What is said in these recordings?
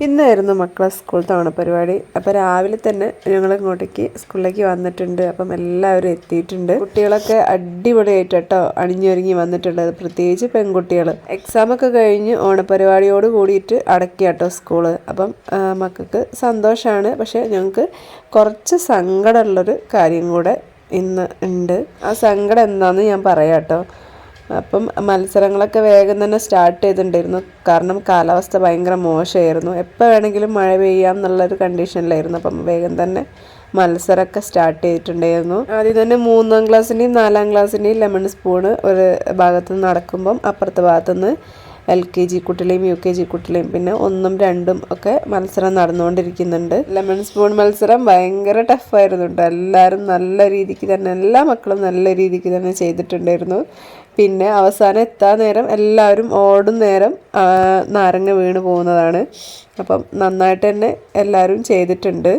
ഇന്നായിരുന്നു മക്കളെ സ്കൂൾ തവണ പരിപാടി. അപ്പോൾ രാവിലെ തന്നെ ഞങ്ങൾ ഇങ്ങോട്ടേക്ക് സ്കൂളിലേക്ക് വന്നിട്ടുണ്ട്. അപ്പം എല്ലാവരും എത്തിയിട്ടുണ്ട്. കുട്ടികളൊക്കെ അടിപൊളിയായിട്ട് കേട്ടോ അണിഞ്ഞൊരുങ്ങി വന്നിട്ടുണ്ട്. പ്രത്യേകിച്ച് പെൺകുട്ടികൾ. എക്സാമൊക്കെ കഴിഞ്ഞ് ഓണപരിപാടിയോട് കൂടിയിട്ട് അടക്കി കേട്ടോ സ്കൂള്. അപ്പം മക്കൾക്ക് സന്തോഷമാണ്. പക്ഷേ ഞങ്ങൾക്ക് കുറച്ച് സങ്കടമുള്ളൊരു കാര്യം കൂടെ ഇന്ന് ഉണ്ട്. ആ സങ്കടം എന്താണെന്ന് ഞാൻ പറയാം കേട്ടോ. അപ്പം മത്സരങ്ങളൊക്കെ വേഗം തന്നെ സ്റ്റാർട്ട് ചെയ്തിട്ടുണ്ടായിരുന്നു. കാരണം കാലാവസ്ഥ ഭയങ്കര മോശമായിരുന്നു. എപ്പോൾ വേണമെങ്കിലും മഴ പെയ്യാം എന്നുള്ളൊരു കണ്ടീഷനിലായിരുന്നു. അപ്പം വേഗം തന്നെ മത്സരമൊക്കെ സ്റ്റാർട്ട് ചെയ്തിട്ടുണ്ടായിരുന്നു. ആദ്യം തന്നെ 3ാം ക്ലാസ്സിൻ്റെയും 4ാം ക്ലാസ്സിൻ്റെയും ലെമൺ സ്പൂണ് ഒരു ഭാഗത്ത് നിന്ന് നടക്കുമ്പം അപ്പുറത്തെ ഭാഗത്തുനിന്ന് LKG കുട്ടികളെയും UKG കുട്ടികളെയും പിന്നെ 1ഉം 2ഉം ഒക്കെ മത്സരം നടന്നുകൊണ്ടിരിക്കുന്നുണ്ട്. ലെമൺ സ്പൂൺ മത്സരം ഭയങ്കര ടഫായിരുന്നു കേട്ടോ. എല്ലാവരും നല്ല രീതിക്ക് തന്നെ, എല്ലാ മക്കളും നല്ല രീതിക്ക് തന്നെ ചെയ്തിട്ടുണ്ടായിരുന്നു. പിന്നെ അവസാനം എത്താൻ നേരം എല്ലാവരും ഓടും നേരം നാരങ്ങ വീണ് പോകുന്നതാണ്. അപ്പം നന്നായിട്ട് തന്നെ എല്ലാവരും ചെയ്തിട്ടുണ്ട്.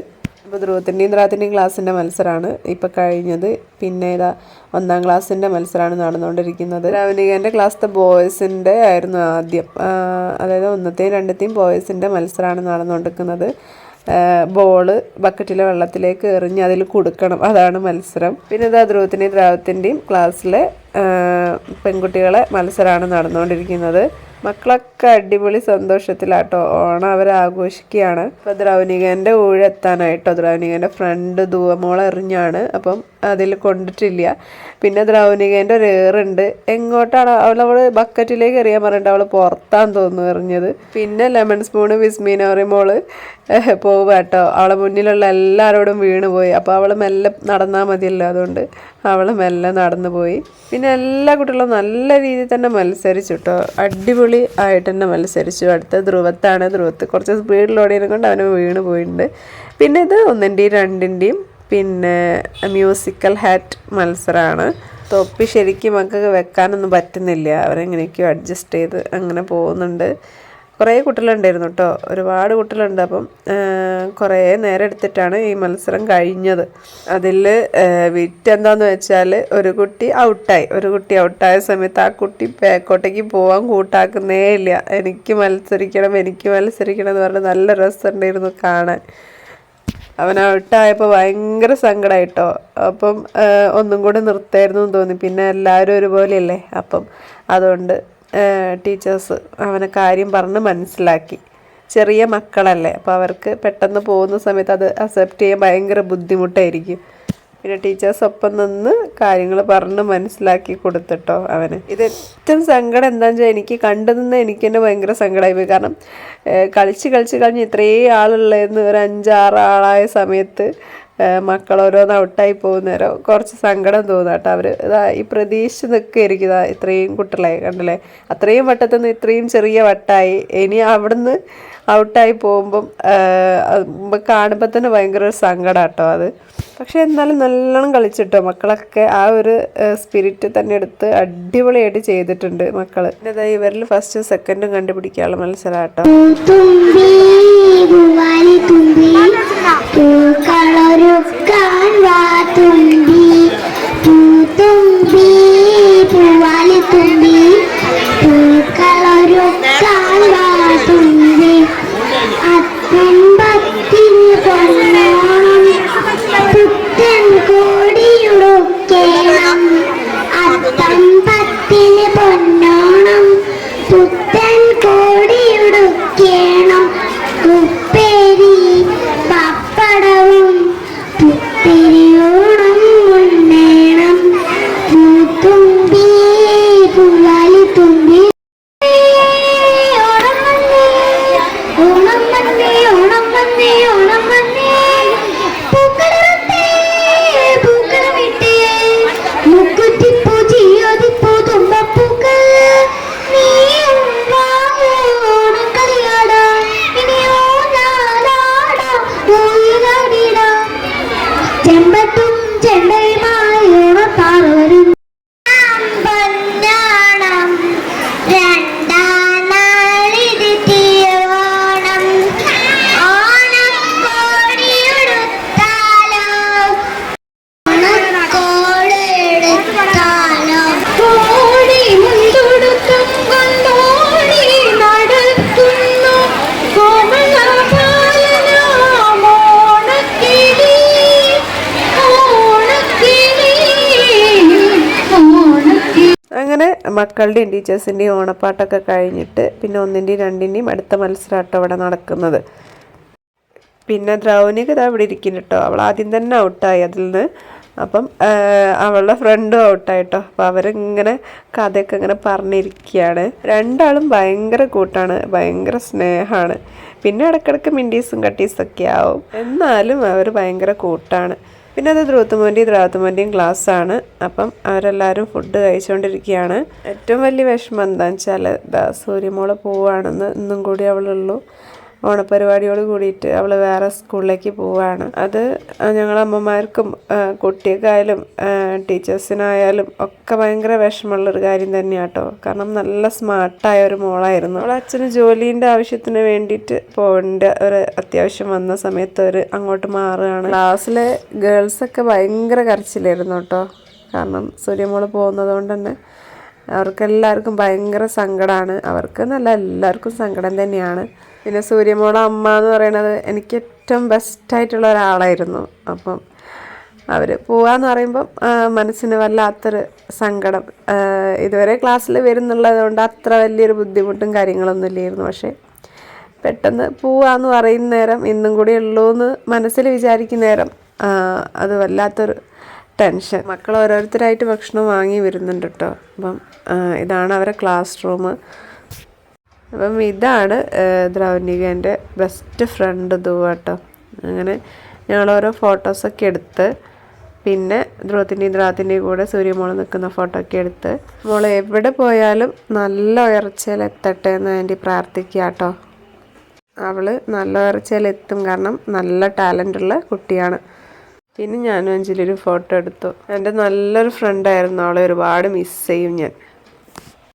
അപ്പോൾ ധ്രുവത്തിൻ്റെയും ദ്രാത്തിൻ്റെയും ക്ലാസ്സിൻ്റെ മത്സരമാണ് ഇപ്പോൾ കഴിഞ്ഞത്. പിന്നെ ഇതാ 1ാം ക്ലാസ്സിൻ്റെ മത്സരമാണ് നടന്നുകൊണ്ടിരിക്കുന്നത്. രവനികൻ്റെ ക്ലാസ്സിലെ ബോയ്സിൻ്റെ ആയിരുന്നു ആദ്യം. അതായത് 1ത്തെയും 2ത്തെയും ബോയ്സിൻ്റെ മത്സരമാണ് നടന്നുകൊണ്ടിരിക്കുന്നത്. ബോള് ബക്കറ്റിലെ വെള്ളത്തിലേക്ക് എറിഞ്ഞ് അതിൽ കൊടുക്കണം, അതാണ് മത്സരം. പിന്നെ ഇതാ ധ്രുവത്തിൻ്റെയും ദ്രാവത്തിൻ്റെയും ക്ലാസ്സിലെ പെൺകുട്ടികളെ മത്സരമാണ് നടന്നുകൊണ്ടിരിക്കുന്നത്. മക്കളൊക്കെ അടിപൊളി സന്തോഷത്തിലാട്ടോ ഓണം അവർ ആഘോഷിക്കുകയാണ്. അപ്പോൾ ദ്രൗനികൻ്റെ ഊഴെത്താനായിട്ടോ ദ്രൗനികൻ്റെ ഫ്രണ്ട് ധുവമോളെ എറിഞ്ഞാണ്. അപ്പം അതിൽ കൊണ്ടിട്ടില്ല. പിന്നെ ദ്രൗനികൻ്റെ ഒരു ഏറുണ്ട്. എങ്ങോട്ടാണ് അവൾ ബക്കറ്റിലേക്ക് എറിയാൻ പറഞ്ഞിട്ട് അവൾ പുറത്താന്ന് തോന്നുന്നു എറിഞ്ഞത്. പിന്നെ ലെമൺ സ്പൂണ് വിസ്മീനോറി മോള് പോവുക കേട്ടോ. അവളെ മുന്നിലുള്ള എല്ലാവരോടും വീണ് പോയി. അപ്പോൾ അവൾ മെല്ലെ നടന്നാൽ മതിയല്ലോ, അതുകൊണ്ട് അവൾ മെല്ലെ നടന്നു പോയി. പിന്നെ എല്ലാ കുട്ടികളും നല്ല രീതിയിൽ തന്നെ മത്സരിച്ചു കേട്ടോ. അടിപൊളി ആയിട്ട് തന്നെ മത്സരിച്ചു. അടുത്ത ധ്രുവത്താണ്. ധ്രുവത്ത് കുറച്ച് സ്പീഡിലോടിയതിനെ കൊണ്ട് അവന് വീണ് പോയിട്ടുണ്ട്. പിന്നെ ഇത് 1ൻ്റെയും 2ൻ്റെയും പിന്നെ മ്യൂസിക്കൽ ഹാറ്റ് മത്സരമാണ്. തൊപ്പി ശരിക്കും മക്കൾക്ക് വെക്കാനൊന്നും പറ്റുന്നില്ല. അവരെങ്ങനെയൊക്കെയോ അഡ്ജസ്റ്റ് ചെയ്ത് അങ്ങനെ പോകുന്നുണ്ട്. കുറേ കുട്ടികളുണ്ടായിരുന്നു കേട്ടോ, ഒരുപാട് കുട്ടികളുണ്ട്. അപ്പം കുറേ നേരം എടുത്തിട്ടാണ് ഈ മത്സരം കഴിഞ്ഞത്. അതിൽ വിറ്റെന്താന്ന് വെച്ചാൽ ഒരു കുട്ടി ഔട്ടായ സമയത്ത് ആ കുട്ടി ബാക്കോട്ടേക്ക് പോകാൻ കൂട്ടാക്കുന്നേ ഇല്ല. എനിക്ക് മത്സരിക്കണം എന്ന് പറഞ്ഞ് നല്ല രസമുണ്ടായിരുന്നു കാണാൻ. അവൻ ഔട്ടായപ്പോൾ ഭയങ്കര സങ്കടമായിട്ടോ. അപ്പം ഒന്നും കൂടെ നിർത്തായിരുന്നു എന്ന് തോന്നി. പിന്നെ എല്ലാവരും ഒരുപോലെയല്ലേ, അപ്പം അതുകൊണ്ട് ടീച്ചേഴ്സ് അവനെ കാര്യം പറഞ്ഞ് മനസ്സിലാക്കി. ചെറിയ മക്കളല്ലേ, അപ്പോൾ അവർക്ക് പെട്ടെന്ന് പോകുന്ന സമയത്ത് അത് അക്സെപ്റ്റ് ചെയ്യാൻ ഭയങ്കര ബുദ്ധിമുട്ടായിരിക്കും. പിന്നെ ടീച്ചേഴ്സ് ഒപ്പം നിന്ന് കാര്യങ്ങൾ പറഞ്ഞ് മനസ്സിലാക്കി കൊടുത്തിട്ടോ അവന്. ഇത് ഏറ്റവും സങ്കടം എന്താണെന്ന് വെച്ചാൽ എനിക്ക് കണ്ടു നിന്ന് എനിക്ക് തന്നെ ഭയങ്കര സങ്കടമായി പോയി. കാരണം കളിച്ച് ഇത്രയും ആളുള്ളതെന്ന് ഒരു 5-6 ആളായ സമയത്ത് മക്കൾ ഓരോന്ന് ഔട്ടായി പോകുന്നേരം കുറച്ച് സങ്കടം തോന്നുക കേട്ടോ. അവർ ഈ പ്രതീക്ഷിച്ച് നിൽക്കുകയായിരിക്കും. ഇത്രയും കുട്ടികളായി കണ്ടില്ലേ, അത്രയും വട്ടത്തുനിന്ന് ഇത്രയും ചെറിയ വട്ടായി. ഇനി അവിടുന്ന് ഔട്ടായി പോകുമ്പം കാണുമ്പോൾ തന്നെ ഭയങ്കര ഒരു സങ്കടം കേട്ടോ അത്. പക്ഷെ എന്നാലും നല്ലോണം കളിച്ചിട്ടോ മക്കളൊക്കെ. ആ ഒരു സ്പിരിറ്റ് തന്നെ എടുത്ത് അടിപൊളിയായിട്ട് ചെയ്തിട്ടുണ്ട് മക്കൾ. പിന്നെ ഇവരിൽ ഫസ്റ്റും സെക്കൻഡും കണ്ടുപിടിക്കാനുള്ള മത്സരം കേട്ടോ. പുത്തൻ കോടിയുടുക്കേണം മക്കളുടെയും ടീച്ചേഴ്സിൻ്റെയും ഓണപ്പാട്ടൊക്കെ കഴിഞ്ഞിട്ട് പിന്നെ 1ൻ്റെയും 2ൻ്റെയും അടുത്ത മത്സരമാട്ടോ ഇവിടെ നടക്കുന്നത്. പിന്നെ ദ്രൗനിക ഇതാ ഇവിടെ ഇരിക്കുന്നു കേട്ടോ. അവൾ ആദ്യം തന്നെ ഔട്ടായി അതിൽ നിന്ന്. അപ്പം അവളുടെ ഫ്രണ്ടും ഔട്ടായിട്ടോ. അപ്പോൾ അവരിങ്ങനെ കഥയൊക്കെ ഇങ്ങനെ പറഞ്ഞിരിക്കുകയാണ്. രണ്ടാളും ഭയങ്കര കൂട്ടാണ്, ഭയങ്കര സ്നേഹമാണ്. പിന്നെ ഇടയ്ക്കിടയ്ക്ക് മിണ്ടീസും കട്ടീസൊക്കെ ആവും, എന്നാലും അവർ ഭയങ്കര കൂട്ടാണ്. പിന്നെ അത് ദ്രാത്തുമോൻ്റെയും ക്ലാസ്സാണ്. അപ്പം അവരെല്ലാവരും ഫുഡ് കഴിച്ചുകൊണ്ടിരിക്കുകയാണ്. ഏറ്റവും വലിയ വിഷമം എന്താണെന്ന് വെച്ചാൽ സൂര്യമോള് പോവുകയാണെന്ന് ഇന്നും കൂടി അവളുള്ളൂ. ഓണപ്പരിപാടിയോട് കൂടിയിട്ട് അവൾ വേറെ സ്കൂളിലേക്ക് പോവുകയാണ്. അത് ഞങ്ങളമ്മമാർക്കും കുട്ടികൾക്കായാലും ടീച്ചേഴ്സിനായാലും ഒക്കെ ഭയങ്കര വിഷമമുള്ളൊരു കാര്യം തന്നെയാണ് കേട്ടോ. കാരണം നല്ല സ്മാർട്ടായ ഒരു മോളായിരുന്നു. അവൾ അച്ഛന് ജോലീൻ്റെ ആവശ്യത്തിന് വേണ്ടിയിട്ട് പോകേണ്ട ഒരു അത്യാവശ്യം വന്ന സമയത്ത് അവർ അങ്ങോട്ട് മാറുകയാണ്. ക്ലാസ്സിലെ ഗേൾസൊക്കെ ഭയങ്കര കരച്ചിലായിരുന്നു കേട്ടോ. കാരണം സൂര്യമോള് പോകുന്നത് കൊണ്ട് തന്നെ അവർക്കെല്ലാവർക്കും ഭയങ്കര സങ്കടമാണ്. അവർക്ക് നല്ല എല്ലാവർക്കും സങ്കടം തന്നെയാണ്. പിന്നെ സൂര്യമോളെ അമ്മ എന്ന് പറയുന്നത് എനിക്ക് ഏറ്റവും ബെസ്റ്റായിട്ടുള്ള ഒരാളായിരുന്നു. അപ്പം അവർ പോവാന്ന് പറയുമ്പം മനസ്സിന് വല്ലാത്തൊരു സങ്കടം. ഇതുവരെ ക്ലാസ്സിൽ വരുന്നുള്ളത് കൊണ്ട് അത്ര വലിയൊരു ബുദ്ധിമുട്ടും കാര്യങ്ങളൊന്നും ഇല്ലായിരുന്നു. പക്ഷേ പെട്ടെന്ന് പോവാന്ന് പറയുന്ന നേരം ഇന്നും കൂടി ഉള്ളൂ എന്ന് മനസ്സിൽ വിചാരിക്കുന്ന നേരം അത് വല്ലാത്തൊരു ടെൻഷൻ. മക്കൾ ഓരോരുത്തരായിട്ട് ഭക്ഷണം വാങ്ങി വരുന്നുണ്ട് കേട്ടോ. അപ്പം ഇതാണ് അവരെ ക്ലാസ് റൂം. അപ്പം ഇതാണ് ദ്രൗനികേൻ്റെ ബെസ്റ്റ് ഫ്രണ്ട് ധുവ കേട്ടോ. അങ്ങനെ ഞങ്ങളോരോ ഫോട്ടോസൊക്കെ എടുത്ത് പിന്നെ ദ്രാത്തിൻ്റെയും കൂടെ സൂര്യമോൾ നിൽക്കുന്ന ഫോട്ടോ ഒക്കെ എടുത്ത് മോൾ എവിടെ പോയാലും നല്ല ഉയർച്ചയിലെത്തട്ടെ എന്ന് വേണ്ടി പ്രാർത്ഥിക്കുക കേട്ടോ. അവൾ നല്ല ഉയർച്ചയിലെത്തും, കാരണം നല്ല ടാലൻ്റുള്ള കുട്ടിയാണ്. പിന്നെ ഞാനും അഞ്ജലിയൊരു ഫോട്ടോ എടുത്തു. എൻ്റെ നല്ലൊരു ഫ്രണ്ടായിരുന്നു. അവളെ ഒരുപാട് മിസ് ചെയ്യും ഞാൻ.